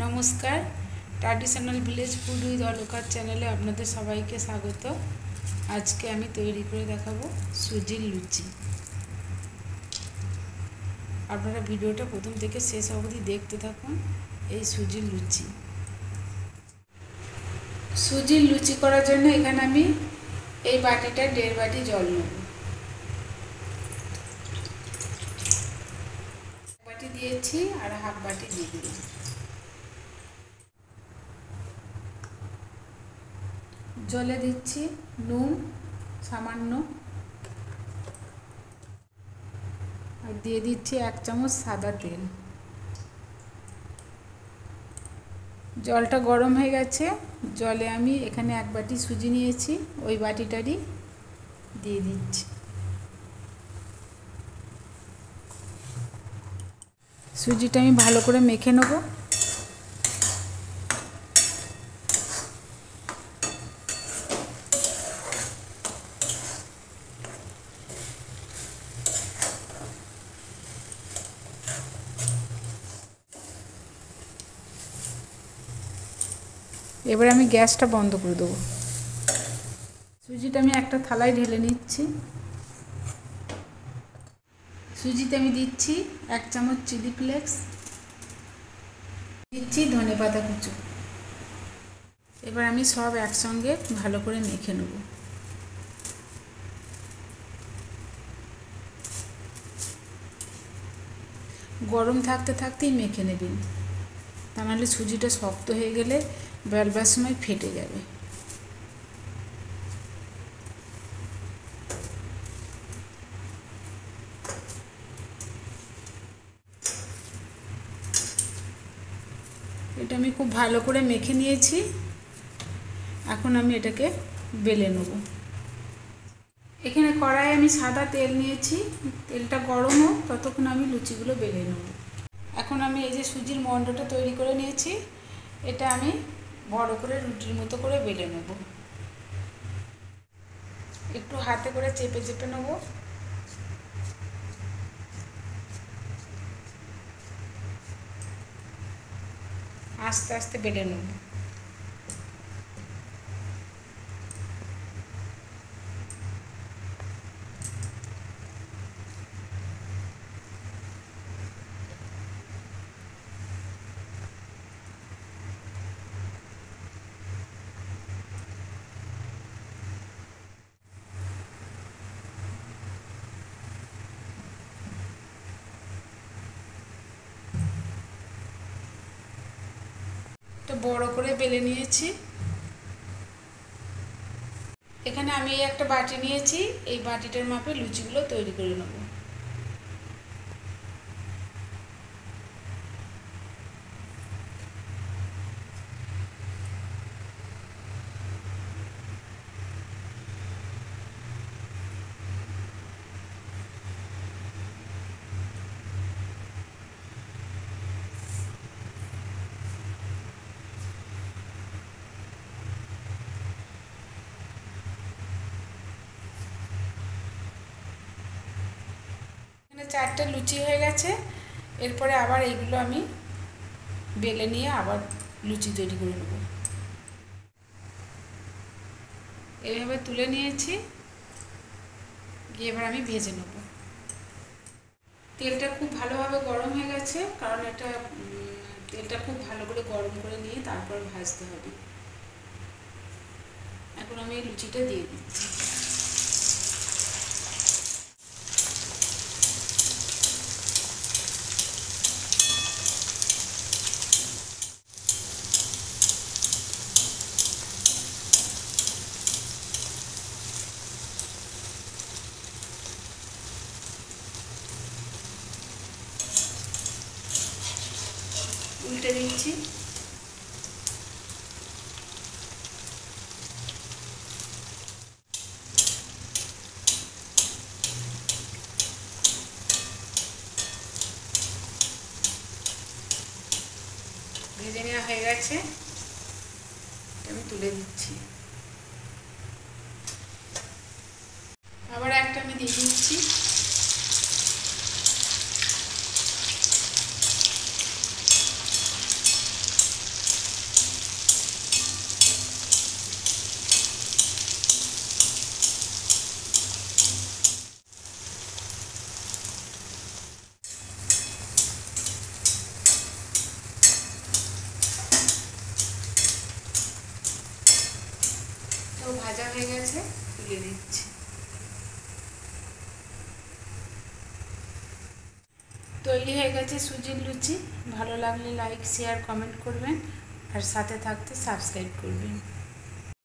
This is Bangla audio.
নমস্কার, traditional village food with Walker চ্যানেলে আপনাদের সবাইকে স্বাগত। আজকে আমি তৈরি করে দেখাবো সুজির লুচি। আপনারা ভিডিওটা প্রথম থেকে শেষ অবধি দেখতে থাকুন। এই সুজির লুচি করার জন্য এখানে আমি এই বাটিটা 1.5 বাটি জল নেব। বাটি দিয়েছি আর হাফ বাটি দিয়ে দিলাম। জলে দিচ্ছি নুন সামান্য, আর দিয়ে দিচ্ছি 1 চামচ সাদা তেল। জলটা গরম হয়ে গেছে। জলে আমি এখানে 1 বাটি সুজি নিয়েছি, ওই বাটিটারই দিয়ে দিচ্ছি। সুজিটা আমি ভালো করে মেখে নেব। এবার আমি গ্যাসটা বন্ধ করে দেবো। সুজিটা আমি একটা থালায় ঢেলে নিচ্ছি। সুজিতে আমি দিচ্ছি 1 চামচ চিলি ফ্লেক্স, দিচ্ছি ধনেপাতা কুচো। এবার আমি সব একসঙ্গে ভালো করে মেখে নেব। গরম থাকতে থাকতেই মেখে নেবেন, তা নাহলে সুজিটা শক্ত হয়ে গেলে বেলবার সময় ফেটে যাবে। এটা আমি খুব ভালো করে মেখে নিয়েছি। এখন আমি এটাকে বেলে নেব। এখানে কড়াইয়ে আমি সাদা তেল নিয়েছি। তেলটা গরম হোক ততক্ষণ আমি লুচিগুলো বেলে নেব। এখন আমি এই যে সুজির মণ্ডটা তৈরি করে নিয়েছি, এটা আমি বড় করে রুটির মতো করে বেলে নেব। একটু হাতে করে চেপে চেপে নেব। আস্তে আস্তে বেলে নেব। তো বড় করে বেলে নিয়েছি। এখানে আমি একটা বাটি নিয়েছি, এই বাটিটার মাপে লুচিগুলো তৈরি করে নেব। এখানে 4টে লুচি হয়ে গেছে। এরপরে আবার এইগুলো আমি বেলে নিয়ে আবার লুচি তৈরি করে নেব। এইভাবে তুলে নিয়েছি, এবার আমি ভেজে নেব। তেলটা খুব ভালোভাবে গরম হয়ে গেছে, কারণ তেলটা খুব ভালো করে গরম করে নিয়ে তারপর ভাজতে হবে। এখন আমি এই লুচিটা দিয়ে দিচ্ছি। উল্টে দিচ্ছি। ভেজে নেওয়া হয়ে গেছে, আমি তুলে দিচ্ছি। আবার একটা আমি দিয়ে দিচ্ছি। তো ভাজা হয়ে গেছে, তুলে দিচ্ছি। তৈরি হয়ে গেছে সুজির লুচি। ভালো লাগলে লাইক, শেয়ার, কমেন্ট করবেন আর সাথে থাকতে সাবস্ক্রাইব করবেন।